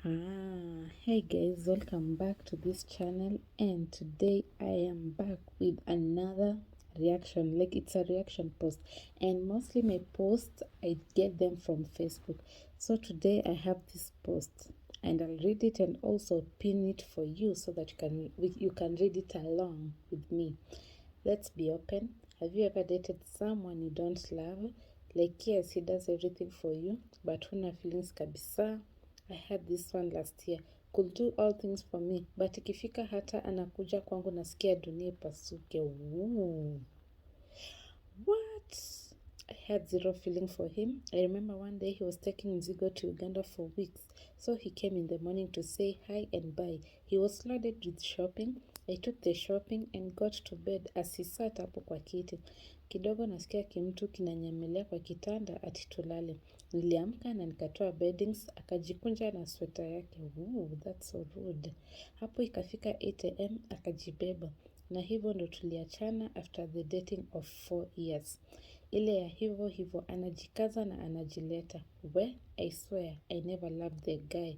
Hey guys, welcome back to this channel, and today I am back with another reaction. Like, it's a reaction post, and mostly my posts I get them from Facebook. So today I have this post and I'll read it and also pin it for you so that you can read it along with me. Let's be open. Have you ever dated someone you don't love? Like, yes, he does everything for you, but huna feelings kabisa. I had this one last year. Could do all things for me, but ikifika hata anakuja kwangu nasikia dunia ipasuke. Ooh. What? I had zero feeling for him. I remember one day he was taking Mzigo to Uganda for weeks. So he came in the morning to say hi and bye. He was loaded with shopping. I took the shopping and got to bed as he sat hapo kwa kiti. Kidogo nasikia kimtu kinanyemelea kwa kitanda ati tulale. Niliamka na nikatoa beddings, akajikunja na sweta yake. Ooh, that's so rude. Hapo ikafika 8 am akajibeba. Na hivyo ndo tuliachana after the dating of 4 years. Ile ya hivyo hivyo anajikaza na anajileta. I swear I never loved the guy,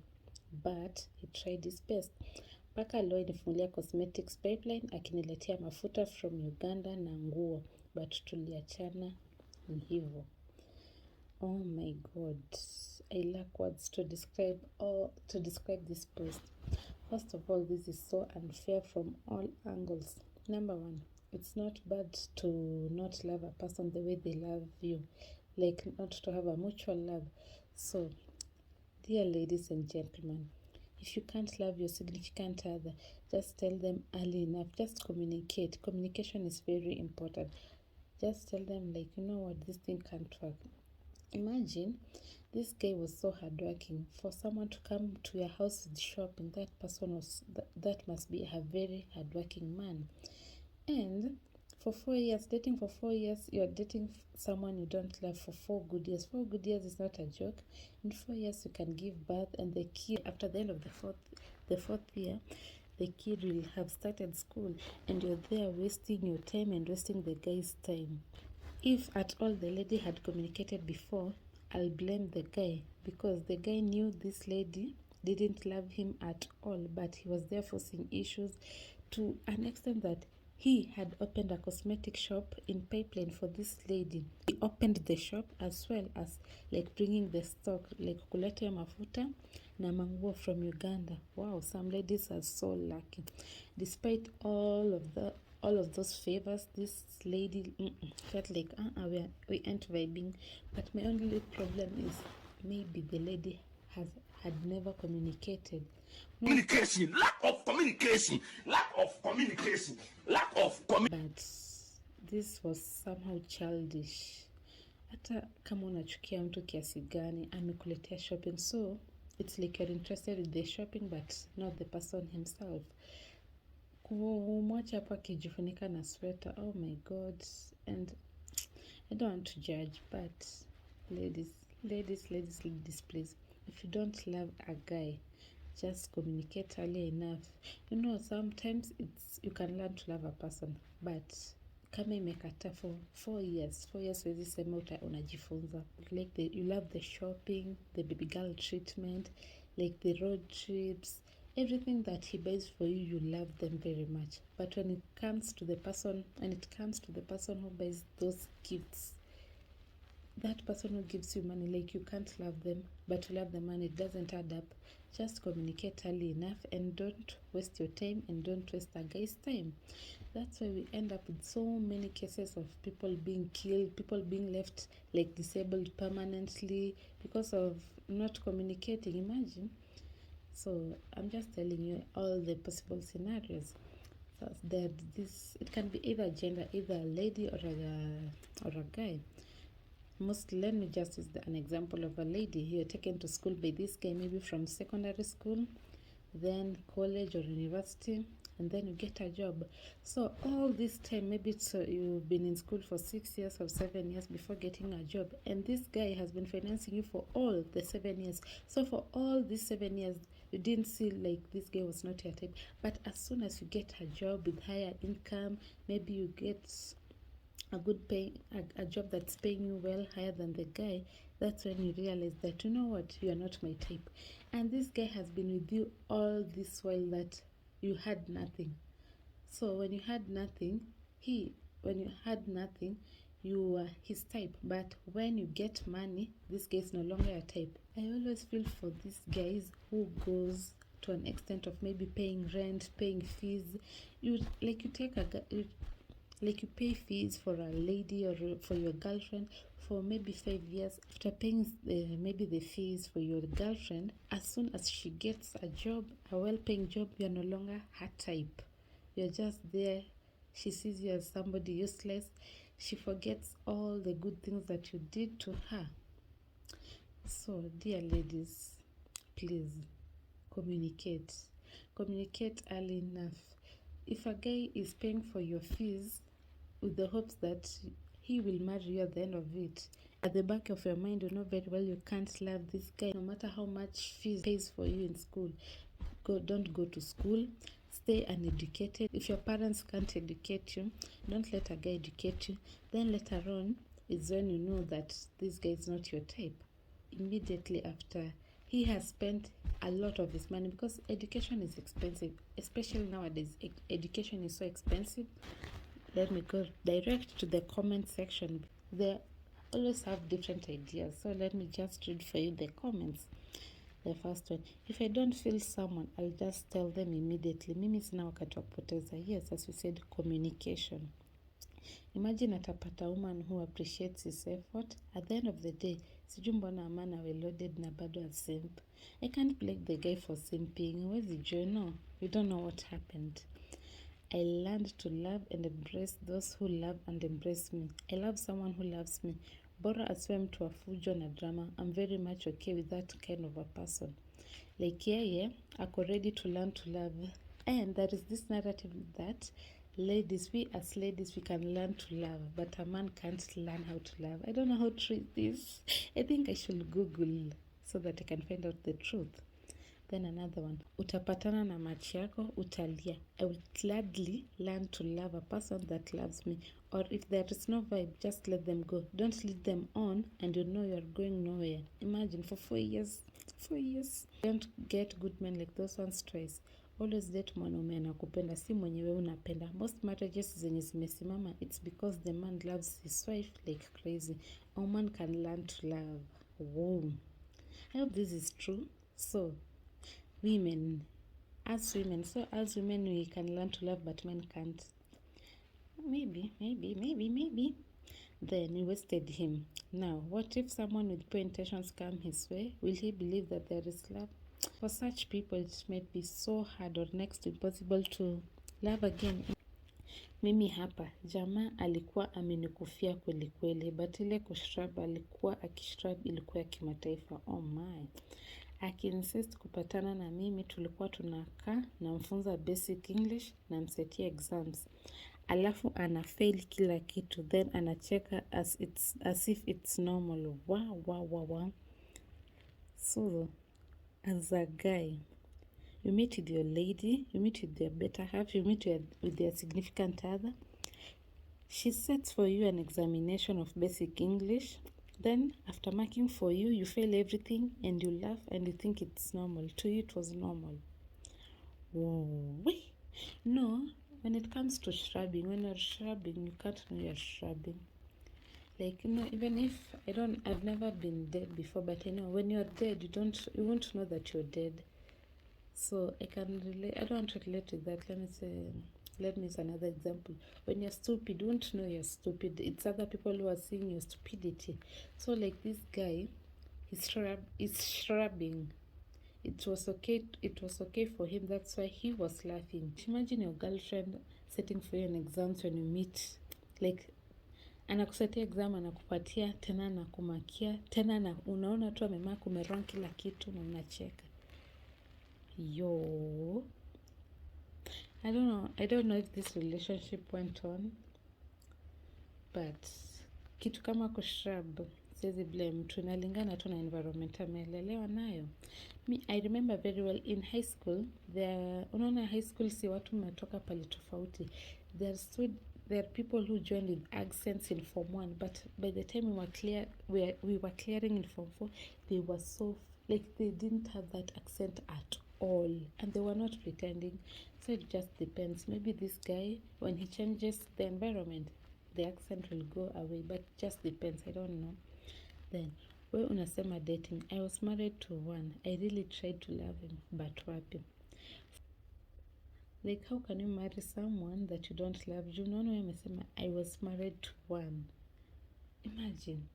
but he tried his best. Mpaka leo nifungulia cosmetics pipeline akiniletea mafuta from Uganda na nguo, but tuliachana ni hivyo. Oh my god, I lack words to describe this post. First of all, this is so unfair from all angles. Number one, it's not bad to not love a person the way they love you, like not to have a mutual love. So, dear ladies and gentlemen, if you can't love your significant other, just tell them early enough. Just communicate. Communication is very important. Just tell them, like, you know what, this thing can't work. Imagine this guy was so hardworking. For someone to come to your house with shopping, that must be a very hardworking man. And for 4 years, dating for 4 years, you're dating someone you don't love for 4 good years. 4 good years is not a joke. In 4 years, you can give birth, and the kid, after the end of the fourth year, the kid will have started school, and you're there wasting your time and wasting the guy's time. If at all the lady had communicated before, I'll blame the guy, because the guy knew this lady didn't love him at all, but he was there forcing issues to an extent that he had opened a cosmetic shop in pipeline for this lady. He opened the shop as well as like bringing the stock, like kuleta mafuta na manguo from Uganda. Wow, some ladies are so lucky. Despite all of those favors, this lady felt like we ain't vibing. But my only problem is maybe the lady had never communicated. Communication, lack of communication. But this was somehow childish. Hata kama unachukia mtu kiasi gani, amekuletea shopping, so it's like you're interested in the shopping but not the person himself. Kumwacha hapa akijifunika na sweater, oh my god. And I don't want to judge, but ladies, please, if you don't love a guy, just communicate early enough. You know, sometimes you can learn to love a person, but kama imekata for 4 years wezi sema unajifunza. Like you love the shopping, the baby girl treatment, like the road trips, everything that he buys for you, you love them very much. But when it comes to the person who buys those gifts, that person who gives you money, like you can't love them, but you love the money, it doesn't add up. Just communicate early enough and don't waste your time and don't waste a guy's time. That's why we end up with so many cases of people being killed, people being left like disabled permanently because of not communicating. Imagine. So I'm just telling you all the possible scenarios. So it can be either gender, either a lady or a guy. Let me just use an example of a lady. You're taken to school by this guy, maybe from secondary school, then college or university, and then you get a job. So all this time, maybe you've been in school for 6 years or 7 years before getting a job, and this guy has been financing you for all the 7 years. So for all these 7 years, you didn't see like this guy was not your type. But as soon as you get a job with higher income, maybe you get a job that's paying you well, higher than the guy, that's when you realize that, you know what, you are not my type. And this guy has been with you all this while that you had nothing. So when you had nothing, you were his type. But when you get money, this guy is no longer a type. I always feel for these guys who goes to an extent of maybe paying rent, paying fees. You pay fees for a lady or for your girlfriend for maybe 5 years. After paying maybe the fees for your girlfriend, as soon as she gets a job, a well-paying job, you're no longer her type. You're just there. She sees you as somebody useless. She forgets all the good things that you did to her. So, dear ladies, please communicate. Communicate early enough. If a guy is paying for your fees with the hopes that he will marry you at the end of it, at the back of your mind, you know very well you can't love this guy no matter how much fees pays for you in school. Don't go to school. Stay uneducated. If your parents can't educate you, don't let a guy educate you. Then later on is when you know that this guy is not your type. Immediately after he has spent a lot of his money, because education is expensive, especially nowadays. Education is so expensive. Let me go direct to the comment section. They always have different ideas, so let me just read for you the comments. The first one: if I don't feel someone, I'll just tell them immediately. Mimi sina wakati wa kupoteza. Yes, as we said, communication. Imagine atapata woman who appreciates his effort. At the end of the day, sijui mbona amana we loaded na bado a simp. I can't blame the guy for simping. Huwezi jua, no, we don't know what happened. I learned to love and embrace those who love and embrace me. I love someone who loves me. Bora asiwe mtu wa fujo na drama. I'm very much okay with that kind of a person. Like yeye, ako ready to learn to love. And there is this narrative that ladies, we can learn to love, but a man can't learn how to love. I don't know how to read this. I think I should Google so that I can find out the truth. Then another one: utapatana na machi yako, utalia. I will gladly learn to love a person that loves me. Or if there is no vibe, just let them go. Don't lead them on and you know you're going nowhere. Imagine for 4 years. 4 years. Don't get good men like those ones twice. Always date mwanaume anakupenda, si mwenye wewe unapenda. Most marriages zenye zimesimama, it's because the man loves his wife like crazy. A man can learn to love. Whoa. I hope this is true. So, as women we can learn to love, but men can't. Maybe. Then you wasted him. Now, what if someone with poor intentions come his way? Will he believe that there is love? For such people, it may be so hard or next to impossible to love again. Mimi hapa, jamaa alikuwa amenikufia kweli kweli, but ile kushrub alikuwa akishrub ilikuwa ya kimataifa. Oh my. Akiinsist kupatana na mimi, tulikuwa tunakaa na mfunza basic English na msetia exams. Alafu anafail kila kitu, then anacheka as if it's normal. Wow. So, as a guy, you meet with your lady, you meet with your better half, you meet with your significant other. She sets for you an examination of basic English. Then, after marking for you, you fail everything and you laugh and you think it's normal. To you, it was normal. Whoa. No, when it comes to shrubbing, when you're shrubbing, you can't know you're shrubbing. Like, you know, even if I've never been dead before, but I know when you're dead, you won't know that you're dead. So I don't want to relate to that. Let me use another example. When you're stupid, you won't know you're stupid. It's other people who are seeing your stupidity. So like this guy, he's shrubbing. It was okay for him. That's why he was laughing. Imagine your girlfriend setting for you an exam when you meet. Like, anakusetia exam, anakupatia, tena anakumakia, tena unaona tu amemark umerang kila kitu na unacheka. Yo. I don't know if this relationship went on. But kitu kama kushrub, siwezi blame. Tunalingana tu na environment amelelewa nayo. I remember very well in high school, unaona high school si watu mmetoka pali tofauti. there are people who joined with accents in Form 1, but by the time we were clearing in Form 4, they were so, like, they didn't have that accent at all, and they were not pretending. So it just depends. Maybe this guy, when he changes the environment, the accent will go away, but just depends. I don't know. Then, we unasema dating. I was married to one. I really tried to love him, but wapi. Like, how can you marry someone that you don't love? Unaona wewe amesema I was married to one. Imagine,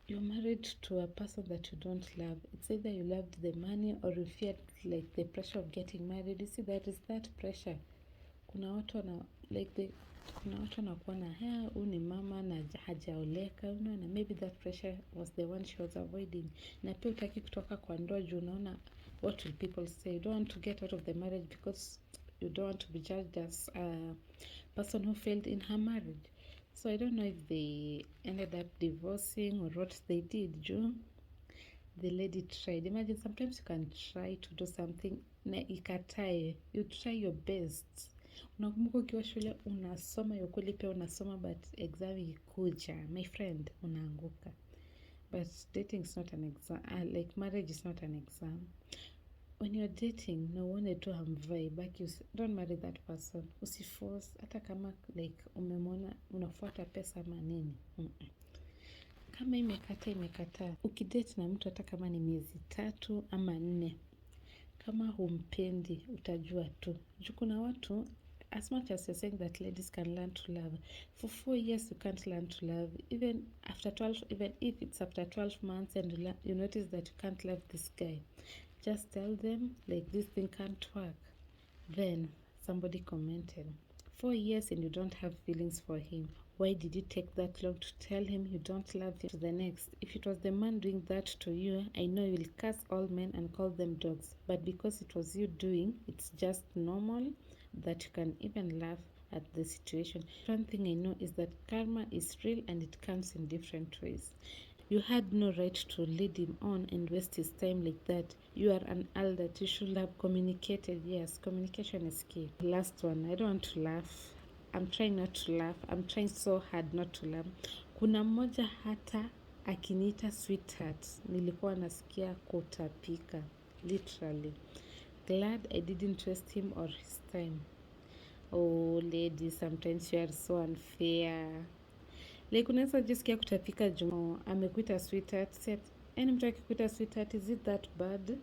you're married to a person that you don't love. It's either you loved the money or you feared like the pressure of getting married. You see, there is that pressure. Kuna watu wanakuwa na huyu ni mama na hajaoleka, unaona, maybe that pressure was the one she was avoiding. Na pia utaki kutoka kwa ndoa juu unaona what will people say. You don't want to get out of the marriage because you don't want to be judged as a person who failed in her marriage. So I don't know if they ended up divorcing or what they did. Juu the lady tried. Imagine, sometimes you can try to do something na ikatae. You try your best. Unakumbuka ukiwa shule unasoma, ya kweli pia unasoma, but exam ikuja, my friend, unaanguka. But dating is not an exam. Like, marriage is not an exam. When you're dating, na uone tu hamvai, baki, don't marry that person. Usiforce, hata kama like umemwona unafuata pesa ama nini. Kama imekataa. Ukidate na mtu hata kama ni miezi 3 ama 4, kama humpendi utajua tu. Juu kuna watu, as much as you're saying that ladies can learn to love, for 4 years you can't learn to love. Even if it's after 12 months and you notice that you can't love this guy, just tell them like this thing can't work. Then somebody commented, 4 years and you don't have feelings for him. Why did it take that long to tell him you don't love him? To the next, if it was the man doing that to you, I know you will curse all men and call them dogs. But because it was you doing, it's just normal that you can even laugh at the situation. One thing I know is that karma is real and it comes in different ways. You had no right to lead him on and waste his time like that. You are an adult. You should have communicated. Yes, communication is key. Last one. I don't want to laugh. I'm trying not to laugh. I'm trying so hard not to laugh. Kuna mmoja hata akiniita sweetheart, nilikuwa nasikia kutapika. Literally. Glad I didn't waste him or his time. Oh, ladies, sometimes you are so unfair. Like, unaweza jisikia kutapika juu amekuita sweetheart. Set, any mtu akikuita sweetheart, is it that bad?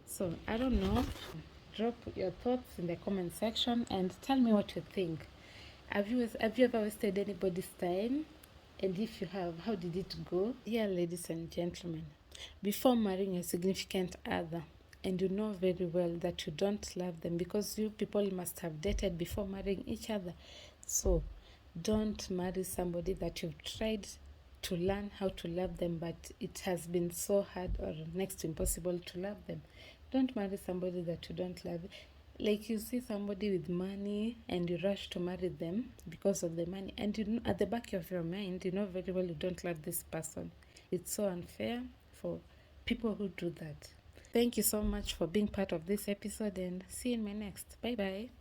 So, I don't know. Drop your thoughts in the comment section and tell me what you think. Have you ever wasted anybody's time? And if you have, how did it go? Yeah, ladies and gentlemen, before marrying a significant other, and you know very well that you don't love them because you people must have dated before marrying each other. So, don't marry somebody that you've tried to learn how to love them, but it has been so hard or next to impossible to love them. Don't marry somebody that you don't love. Like, you see somebody with money and you rush to marry them because of the money, and you know, at the back of your mind, you know very well you don't love this person. It's so unfair for people who do that. Thank you so much for being part of this episode, and see you in my next. Bye bye.